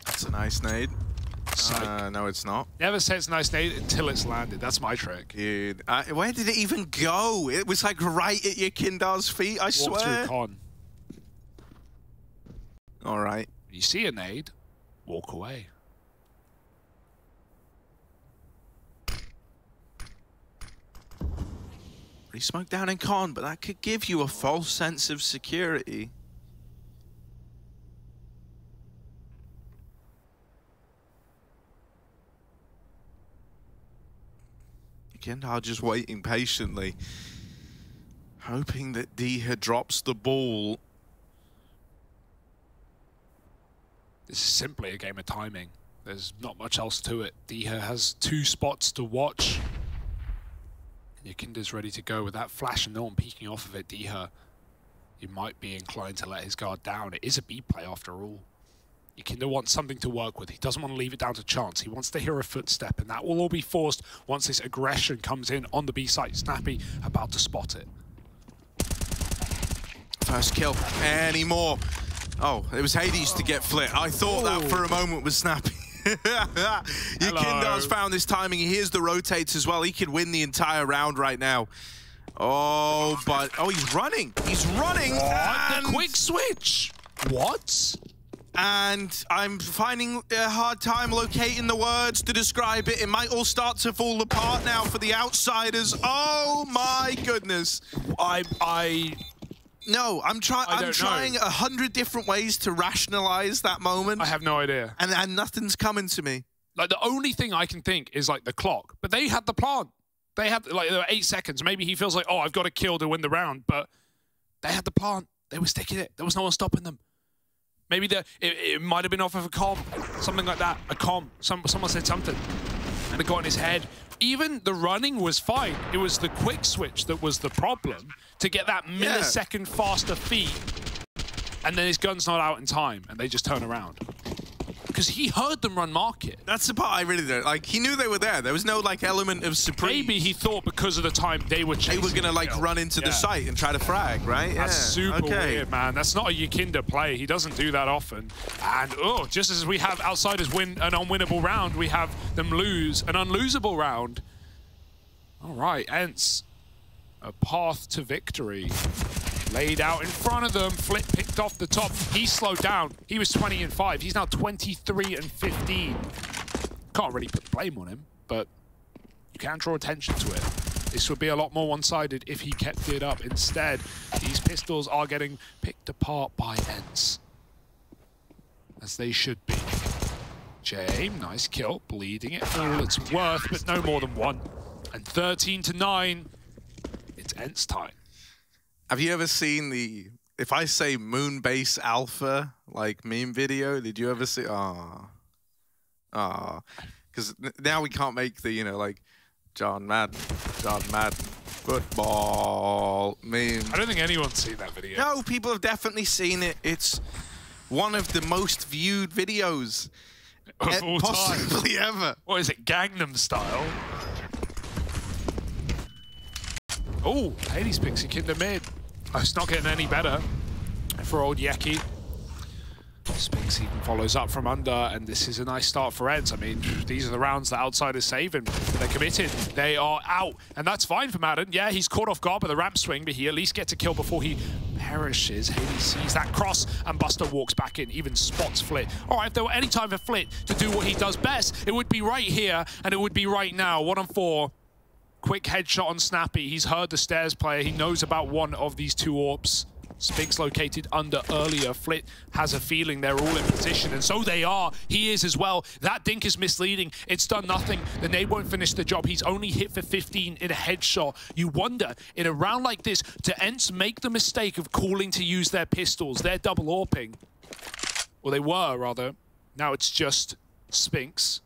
That's a nice nade. psych. No, it's not. Never say it's a nice nade until it's landed. That's my trick. Dude, where did it even go? It was like right at your Kindar's feet, I swear. Walk through con. All right. You see a nade, walk away. Pretty smoked down in con, but that could give you a false sense of security. Kindar just waiting patiently, hoping that Diha drops the ball. This is simply a game of timing. There's not much else to it. Diha has 2 spots to watch. And Yakinda's ready to go with that flash and no one peeking off of it. Diha, you might be inclined to let his guard down. It is a B play after all. Yakinda wants something to work with. He doesn't want to leave it down to chance. He wants to hear a footstep, and that will all be forced once this aggression comes in on the B site. Snappy about to spot it. First kill. Any more? Oh, it was Hades to get flit. I thought that for a moment was Snappy. Yakinda's found this timing. He hears the rotates as well. He could win the entire round right now. Oh, but... Oh, he's running. He's running. What? The quick switch. What? And I'm finding a hard time locating the words to describe it. It might all start to fall apart now for the outsiders. Oh my goodness. No, I'm trying 100 different ways to rationalize that moment. I have no idea. And nothing's coming to me. Like, the only thing I can think is, like, the clock. But they had the plant. They had, like, there were 8 seconds. Maybe he feels like, oh, I've got to kill to win the round. But they had the plant. They were sticking it. There was no one stopping them. Maybe it might have been off of a comm, something like that, a comm. Someone said something, and it got in his head. Even the running was fine. It was the quick switch that was the problem, to get that millisecond faster feed, and then his gun's not out in time, and they just turn around. Because he heard them run market. That's the part I really don't like. He knew they were there. There was no like element of surprise. Maybe he thought because of the time they were chasing, they were gonna like run into the site and try to frag, right? That's super weird, man. That's not a Yakinda play. He doesn't do that often. And just as we have outsiders win an unwinnable round, we have them lose an unlosable round. All right, ENCE, a path to victory laid out in front of them. Flip picked off the top. He slowed down. He was 20 and 5. He's now 23 and 15. Can't really put the blame on him, but you can draw attention to it. This would be a lot more one-sided if he kept it up. Instead, these pistols are getting picked apart by ENCE, as they should be. James, nice kill, bleeding it for all it's worth, but no more than 1. And 13 to 9. It's ENCE time. Have you ever seen the, if I say Moonbase Alpha, like meme video, did you ever see, because now we can't make the, you know, like, John Madden, football meme. I don't think anyone's seen that video. No, people have definitely seen it. It's one of the most viewed videos of all possibly time. Ever. What is it, Gangnam Style? Oh, Hades picks Yakinda mid. Oh, it's not getting any better for old Yeki. Spinks even follows up from under, and this is a nice start for ENCE. I mean, these are the rounds that outsiders saving. They're committed. They are out, and that's fine for Madden. Yeah, he's caught off guard by the ramp swing, but he at least gets a kill before he perishes. Hades sees that cross, and Buster walks back in, even spots Flit. All right, if there were any time for Flit to do what he does best, it would be right here, and it would be right now. 1 on 4. Quick headshot on Snappy. He's heard the stairs player. He knows about one of these 2 AWPs. Spinks located under earlier. Flit has a feeling they're all in position, and so they are. He is as well. That dink is misleading. It's done nothing. The nade won't finish the job. He's only hit for 15 in a headshot. You wonder, in a round like this, do ENCE make the mistake of calling to use their pistols? They're double AWPing. Well, they were, rather. Now it's just Spinks.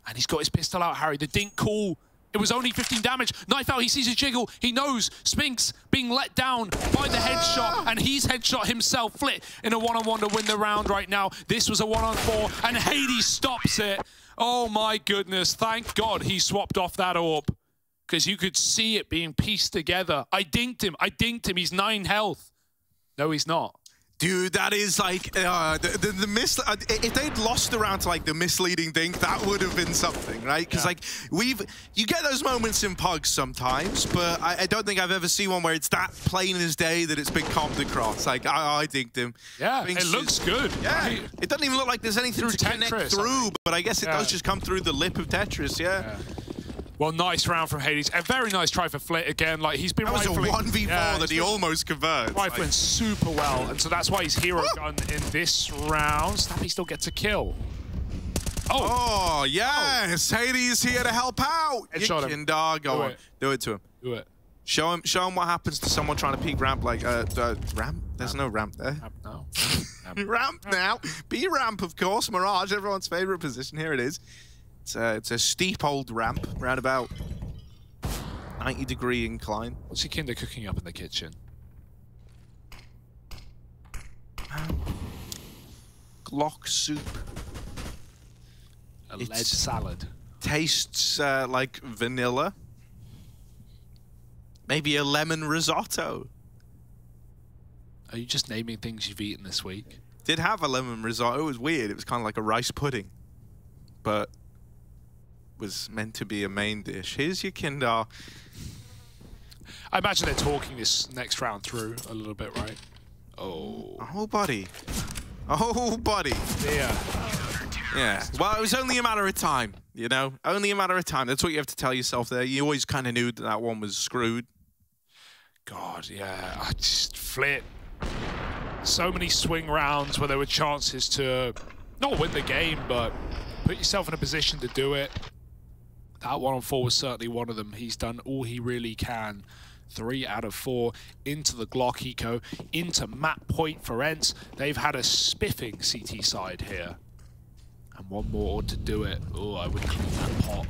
And he's got his pistol out, Harry. The dink call. It was only 15 damage. Knife out, he sees a jiggle. He knows Spinks being let down by the headshot, and he's headshot himself. Flit in a 1-on-1 to win the round right now. This was a 1-on-4, and Hades stops it. Oh my goodness, thank God he swapped off that AWP, because you could see it being pieced together. I dinked him, he's 9 health. No, he's not. Dude, that is like if they'd lost the round to like the misleading dink, that would have been something, right? Because like you get those moments in pugs sometimes, but I don't think I've ever seen one where it's that plain as day that it's been comped across. Like I dinked him. Yeah, it looks good. Yeah, right? It doesn't even look like there's anything to connect through, but I guess it does just come through the lip of Tetris. Yeah. Well, nice round from Hades. A very nice try for Flit again. Like he's been rifling. That was a 1v4 that he almost converted. Rifling super well, and so that's why he's hero gun in this round. Snappy still gets a kill. Oh yes, Hades here to help out. Headshot him. Go on, do it to him. Do it. Show him what happens to someone trying to peek ramp. Like ramp. There's no ramp there. Ramp now. Ramp now. B ramp, of course. Mirage, everyone's favorite position. Here it is. It's a steep old ramp, around about 90-degree incline. What's your kinder cooking up in the kitchen? Glock soup. A lead salad. Tastes like vanilla. Maybe a lemon risotto. Are you just naming things you've eaten this week? Did have a lemon risotto. It was weird. It was kind of like a rice pudding, but was meant to be a main dish. Here's your Kindar. I imagine they're talking this next round through a little bit, right? Oh, buddy. Oh, buddy. Yeah. Yeah. Well, it was only a matter of time, you know? Only a matter of time. That's what you have to tell yourself there. You always kind of knew that one was screwed. God, yeah. I just Flit. So many swing rounds where there were chances to not win the game, but put yourself in a position to do it. That 1-on-4 was certainly one of them. He's done all he really can. 3 out of 4 into the Glock eco, into map point for ENCE. They've had a spiffing CT side here. And one more to do it. Oh, I would clean that pot.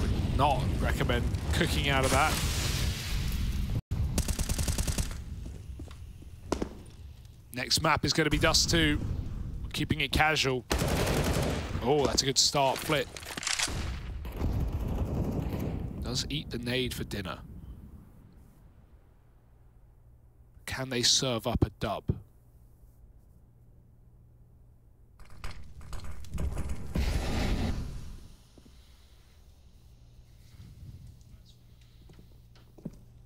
Would not recommend cooking out of that. Next map is going to be Dust 2. Keeping it casual. Oh, that's a good start. Flit does eat the nade for dinner. Can they serve up a dub?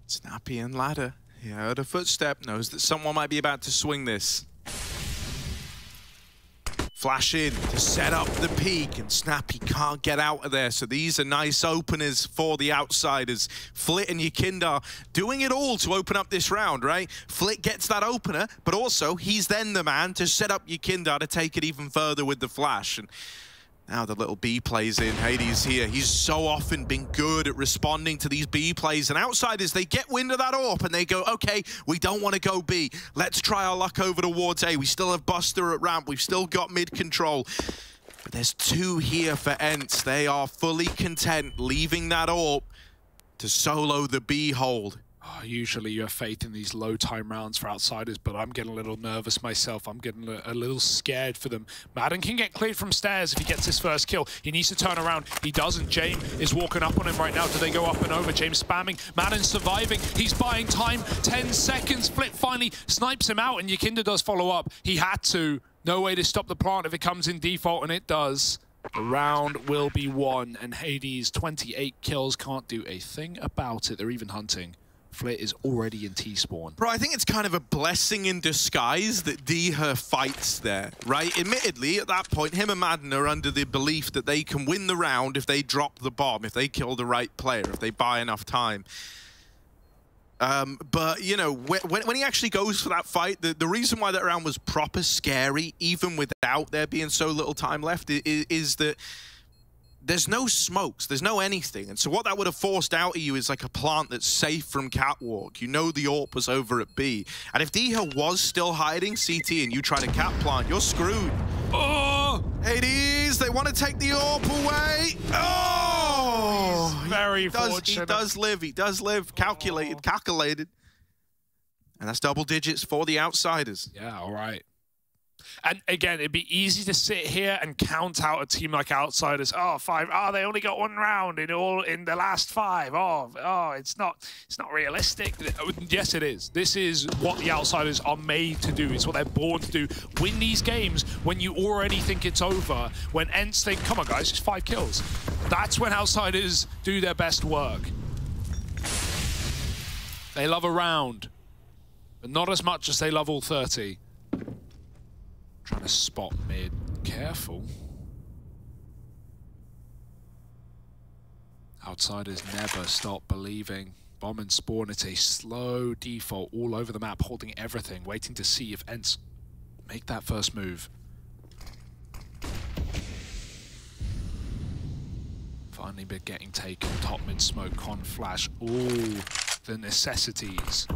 Snappy and Ladder. He heard a footstep, knows that someone might be about to swing this. Flash in to set up the peak, and Snappy can't get out of there. So these are nice openers for the outsiders. Flit and Yekindar doing it all to open up this round, right? Flit gets that opener, but also he's then the man to set up Yekindar to take it even further with the flash. And now the little B plays in. Hades here. He's so often been good at responding to these B plays. And outsiders, they get wind of that AWP and they go, okay, we don't want to go B. Let's try our luck over towards A. We still have Buster at ramp. We've still got mid control. But there's 2 here for ENCE. They are fully content leaving that AWP to solo the B hold. Oh, usually you have faith in these low time rounds for outsiders, but I'm getting a little nervous myself. I'm getting a little scared for them. Madden can get cleared from stairs if he gets his first kill. He needs to turn around. He doesn't. James is walking up on him right now. Do they go up and over? James spamming. Madden surviving. He's buying time. 10 seconds. Flit finally snipes him out, and Yekindar does follow up. He had to. No way to stop the plant if it comes in default, and it does. The round will be won, and Hades, 28 kills, can't do a thing about it. They're even hunting. Flit is already in T-spawn. Bro, I think it's kind of a blessing in disguise that Deher fights there, right? Admittedly, at that point, him and Madden are under the belief that they can win the round if they drop the bomb, if they kill the right player, if they buy enough time. But, you know, when he actually goes for that fight, the reason why that round was proper scary, even without there being so little time left, is that there's no smokes, there's no anything. And so what that would have forced out of you is like a plant that's safe from catwalk. You know the AWP was over at B. And if Deher was still hiding CT and you try to cap plant, you're screwed. Oh! Hades, they want to take the AWP away. Oh! Very fortunate. He does live. Calculated. And that's double digits for the outsiders. Yeah, all right. And again, it'd be easy to sit here and count out a team like Outsiders. Oh, 5. Oh, they only got 1 round in the last 5. Oh, it's not realistic. Yes, it is. This is what the Outsiders are made to do. It's what they're born to do. Win these games when you already think it's over. When ENCE think, come on, guys, just 5 kills. That's when Outsiders do their best work. They love a round, but not as much as they love all 30. Trying to spot mid. Careful. Outsiders never stop believing. Bomb and spawn at a slow default all over the map, holding everything, waiting to see if ENCE make that first move. Finally been getting taken. Top mid smoke, con flash, all the necessities.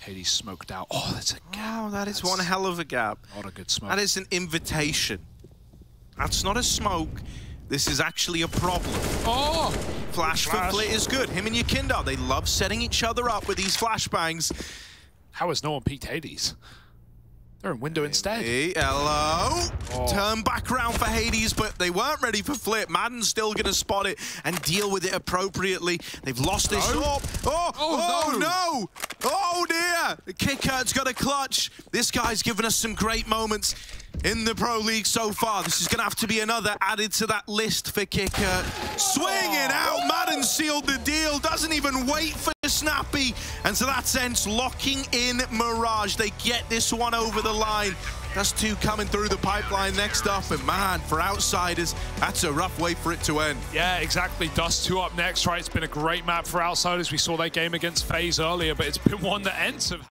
Hades smoked out. Oh, that's a gap. Oh, that's one hell of a gap. Not a good smoke. That is an invitation. That's not a smoke. This is actually a problem. Oh! Flash for Flit is good. Him and Yakindo, they love setting each other up with these flashbangs. How has no one peeked Hades? They're in window instead. Hey, hello. Oh. Turn back around for Hades, but they weren't ready for Flit. Madden's still going to spot it and deal with it appropriately. They've lost this up. Oh, no. Oh, dear. The Kicker's got a clutch. This guy's given us some great moments in the Pro League so far. This is going to have to be another added to that list for Kicker. Swinging out. Madden sealed the deal. Doesn't even wait for Snappy. And so that sense, locking in Mirage. They get this one over the line. That's 2 coming through the pipeline next up. And man, for Outsiders, that's a rough way for it to end. Yeah, exactly. Dust 2 up next, right? It's been a great map for Outsiders. We saw their game against FaZe earlier, but it's been one that ENCE have